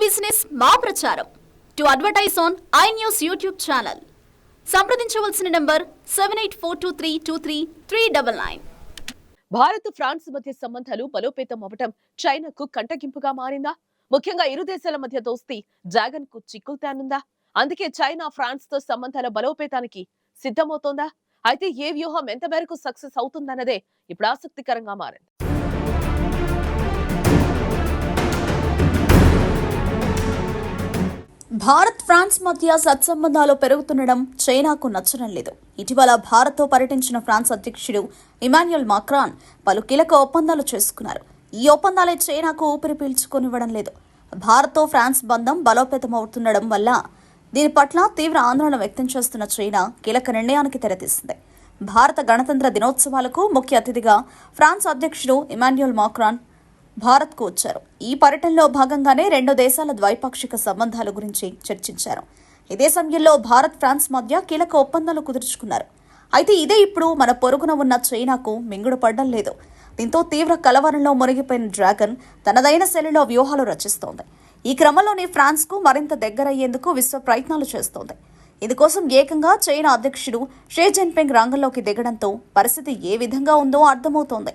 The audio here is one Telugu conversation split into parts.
బిజినెస్ మా ప్రచారం. To advertise on I news YouTube channel సంప్రదించవలసిన నంబర్ 7842323399. భారత్ ఫ్రాన్స్ మధ్య సంబంధాలు బలోపేతం అవ్వటం చైనాకు కంటగింపుగా మారిందా? ముఖ్యంగా ఇరు దేశాల మధ్య దోస్తీ డ్రాగన్ కు చిక్కుతానుందా? అందుకే చైనా ఫ్రాన్స్ తో సంబంధాల బలోపేతానికి సిద్ధమవుతోందా? అయితే ఏ వ్యూహం ఎంత మేరకు సక్సెస్ అవుతుందన్నదే ఇప్పుడు ఆసక్తికరంగా మారింది. భారత్ ఫ్రాన్స్ మధ్య సత్సంబంధాలు పెరుగుతుండడం చైనాకు నచ్చడం లేదు. ఇటీవల భారత్తో పర్యటించిన ఫ్రాన్స్ అధ్యక్షుడు ఇమాన్యుయల్ మాక్రాన్ పలు కీలక ఒప్పందాలు చేసుకున్నారు. ఈ ఒప్పందాలే చైనాకు ఊపిరి పీల్చుకొనివ్వడం లేదు. భారత్తో ఫ్రాన్స్ బంధం బలోపేతమవుతుండడం వల్ల దీని పట్ల తీవ్ర ఆందోళన వ్యక్తం చేస్తున్న చైనా కీలక నిర్ణయానికి తెరతీసింది. భారత గణతంత్ర దినోత్సవాలకు ముఖ్య అతిథిగా ఫ్రాన్స్ అధ్యక్షుడు ఇమాన్యుయల్ మాక్రాన్ భారత్కు వచ్చారు. ఈ పర్యటనలో భాగంగానే రెండు దేశాల ద్వైపాక్షిక సంబంధాల గురించి చర్చించారు. ఇదే సమయంలో భారత్ ఫ్రాన్స్ మధ్య కీలక ఒప్పందాలు కుదుర్చుకున్నారు. అయితే ఇదే ఇప్పుడు మన పొరుగున ఉన్న చైనాకు మింగుడు పడ్డం లేదు. దీంతో తీవ్ర కలవరంలో మునిగిపోయిన డ్రాగన్ తనదైన శైలిలో వ్యూహాలు రచిస్తోంది. ఈ క్రమంలోనే ఫ్రాన్స్కు మరింత దగ్గరయ్యేందుకు విశ్వ ప్రయత్నాలు చేస్తోంది. ఇందుకోసం ఏకంగా చైనా అధ్యక్షుడు షీ జిన్పింగ్ రంగంలోకి దిగడంతో పరిస్థితి ఏ విధంగా ఉందో అర్థమవుతోంది.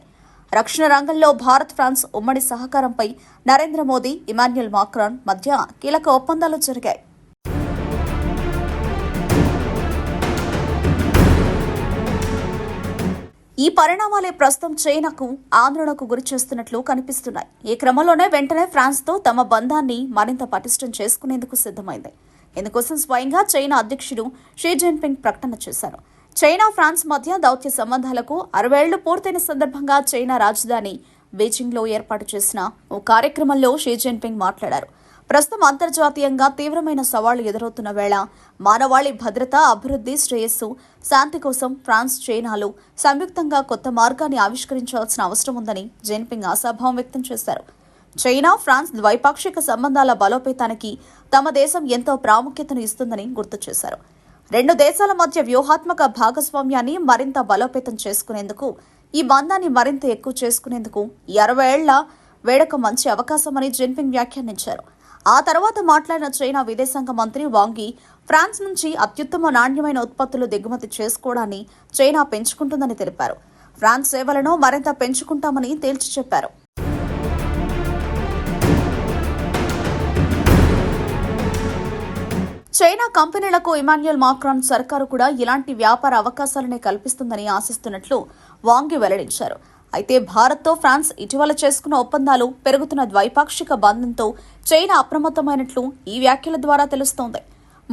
రక్షణ రంగంలో భారత్ ఫ్రాన్స్ ఉమ్మడి సహకారంపై నరేంద్ర మోదీ, ఇమాన్యుయల్ మాక్రాన్ మధ్య కీలక ఒప్పందాలు జరిగాయి. ఈ పరిణామాలే ప్రస్తుతం చైనాకు ఆందోళనకు గురి చేస్తున్నట్లు కనిపిస్తున్నాయి. ఈ క్రమంలోనే వెంటనే ఫ్రాన్స్తో తమ బంధాన్ని మరింత పటిష్టం చేసుకునేందుకు సిద్ధమైంది. ఇందుకోసం స్వయంగా చైనా అధ్యక్షుడు షీ జిన్పింగ్ ప్రకటన చేశారు. చైనా ఫ్రాన్స్ మధ్య దౌత్య సంబంధాలకు 60 ఏళ్లు పూర్తయిన సందర్భంగా చైనా రాజధాని బీజింగ్లో ఏర్పాటు చేసిన ఓ కార్యక్రమంలో షీ జిన్పింగ్ మాట్లాడారు. ప్రస్తుతం అంతర్జాతీయంగా తీవ్రమైన సవాళ్లు ఎదురవుతున్న వేళ మానవాళి భద్రత, అభివృద్ధి, శ్రేయస్సు, శాంతి కోసం ఫ్రాన్స్, చైనాలు సంయుక్తంగా కొత్త మార్గాన్ని ఆవిష్కరించాల్సిన అవసరం ఉందని జిన్పింగ్ ఆశాభావం వ్యక్తం చేశారు. చైనా ఫ్రాన్స్ ద్వైపాక్షిక సంబంధాల బలోపేతానికి తమ దేశం ఎంతో ప్రాముఖ్యతను ఇస్తుందని గుర్తు చేశారు. రెండు దేశాల మధ్య వ్యూహాత్మక భాగస్వామ్యాన్ని మరింత బలోపేతం చేసుకునేందుకు, ఈ బంధాన్ని మరింత ఎక్కువ చేసుకునేందుకు ఈ 60 ఏళ్ల వేడుక మంచి అవకాశమని జిన్పింగ్ వ్యాఖ్యానించారు. ఆ తర్వాత మాట్లాడిన చైనా విదేశాంగ మంత్రి వాంగ్ యీ ఫ్రాన్స్ నుంచి అత్యుత్తమ నాణ్యమైన ఉత్పత్తులు దిగుమతి చేసుకోవడాన్ని చైనా పెంచుకుంటుందని తెలిపారు. ఫ్రాన్స్ సేవలను మరింత పెంచుకుంటామని తేల్చి చెప్పారు. చైనా కంపెనీలకు ఇమాన్యుయల్ మాక్రాన్ సర్కారు కూడా ఇలాంటి వ్యాపార అవకాశాలనే కల్పిస్తుందని ఆశిస్తున్నట్లు వాంగ్ యీ వెల్లడించారు. అయితే భారత్తో ఫ్రాన్స్ ఇటీవల చేసుకున్న ఒప్పందాలు, పెరుగుతున్న ద్వైపాక్షిక బంధంతో చైనా అప్రమత్తమైనట్లు ఈ వ్యాఖ్యల ద్వారా తెలుస్తోంది.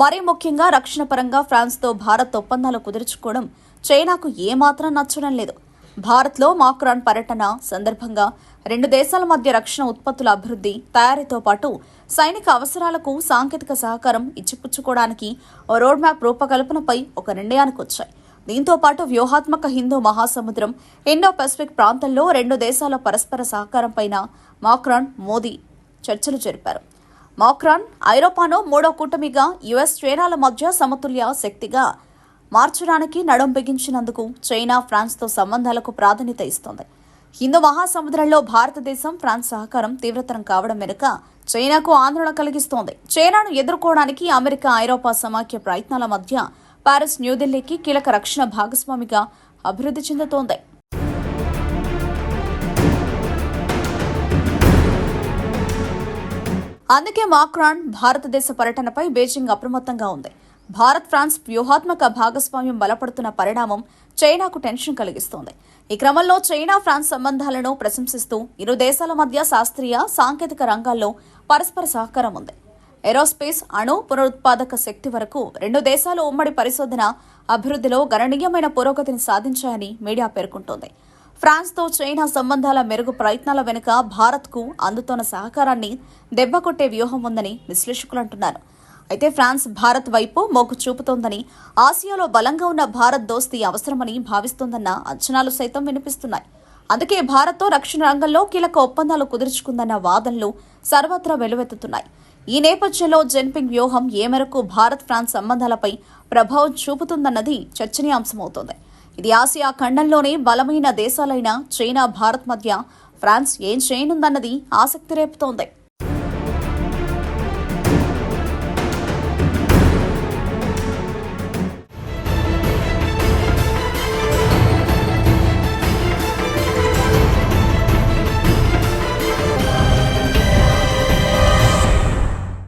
మరీ ముఖ్యంగా రక్షణ పరంగా ఫ్రాన్స్తో భారత్ ఒప్పందాలు కుదుర్చుకోవడం చైనాకు ఏమాత్రం నచ్చడం లేదు. భారత్లో మాక్రాన్ పర్యటన సందర్భంగా రెండు దేశాల మధ్య రక్షణ ఉత్పత్తుల అభివృద్ధి, తయారీతో పాటు సైనిక అవసరాలకు సాంకేతిక సహకారం ఇచ్చిపుచ్చుకోవడానికి ఓ రోడ్ మ్యాప్ రూపకల్పనపై ఒక నిర్ణయానికి వచ్చాయి. దీంతో పాటు వ్యూహాత్మక హిందూ మహాసముద్రం, ఇండో పసిఫిక్ ప్రాంతంలో రెండు దేశాల పరస్పర సహకారంపైన మాక్రాన్, మోదీ చర్చలు జరిపారు. మాక్రాన్ ఐరోపాను మూడో కూటమిగా యుఎస్, చైనాల మధ్య సమతుల్య శక్తిగా మార్చడానికి నడుం బిగించినందుకు చైనా ఫ్రాన్స్తో సంబంధాలకు ప్రాధాన్యత ఇస్తోంది. హిందూ మహాసముద్రంలో భారతదేశం, ఫ్రాన్స్ సహకారం తీవ్రతరం కావడం వెనుక చైనాకు ఆందోళన కలిగిస్తోంది. చైనాను ఎదుర్కోవడానికి అమెరికా, ఐరోపా సమాఖ్య ప్రయత్నాల మధ్య పారిస్, న్యూఢిల్లీకి కీలక రక్షణ భాగస్వామిగా అభివృద్ధి చెందుతోంది. అందుకే మాక్రాన్ భారతదేశ పర్యటనపై బీజింగ్ అప్రమత్తంగా ఉంది. భారత్ ఫ్రాన్స్ వ్యూహాత్మక భాగస్వామ్యం బలపడుతున్న పరిణామం చైనాకు టెన్షన్ కలిగిస్తోంది. ఈ క్రమంలో చైనా ఫ్రాన్స్ సంబంధాలను ప్రశంసిస్తూ ఇరు దేశాల మధ్య శాస్త్రీయ, సాంకేతిక రంగాల్లో పరస్పర సహకారం ఉంది. ఏరోస్పేస్, అణు పునరుత్పాదక శక్తి వరకు రెండు దేశాలు ఉమ్మడి పరిశోధన, అభివృద్ధిలో గణనీయమైన పురోగతిని సాధించాయని మీడియా పేర్కొంటోంది. ఫ్రాన్స్తో చైనా సంబంధాల మెరుగు ప్రయత్నాల వెనుక భారత్కు అందుతున్న సహకారాన్ని దెబ్బకొట్టే వ్యూహం ఉందని విశ్లేషకులు అంటున్నారు. అయితే ఫ్రాన్స్ భారత్ వైపు మొగ్గు చూపుతోందని, ఆసియాలో బలంగా ఉన్న భారత్ దోస్తీ అవసరమని భావిస్తోందన్న అంచనాలు సైతం వినిపిస్తున్నాయి. అందుకే భారత్తో రక్షణ రంగంలో కీలక ఒప్పందాలు కుదుర్చుకుందన్న వాదనలు సర్వత్రా వెలువెత్తుతున్నాయి. ఈ నేపథ్యంలో జిన్పింగ్ వ్యూహం ఏ మేరకు భారత్ ఫ్రాన్స్ సంబంధాలపై ప్రభావం చూపుతుందన్నది చర్చనీయాంశమవుతోంది. ఇది ఆసియా ఖండంలోనే బలమైన దేశాలైన చైనా, భారత్ మధ్య ఫ్రాన్స్ ఏం చేయనుందన్నది ఆసక్తి రేపుతోంది.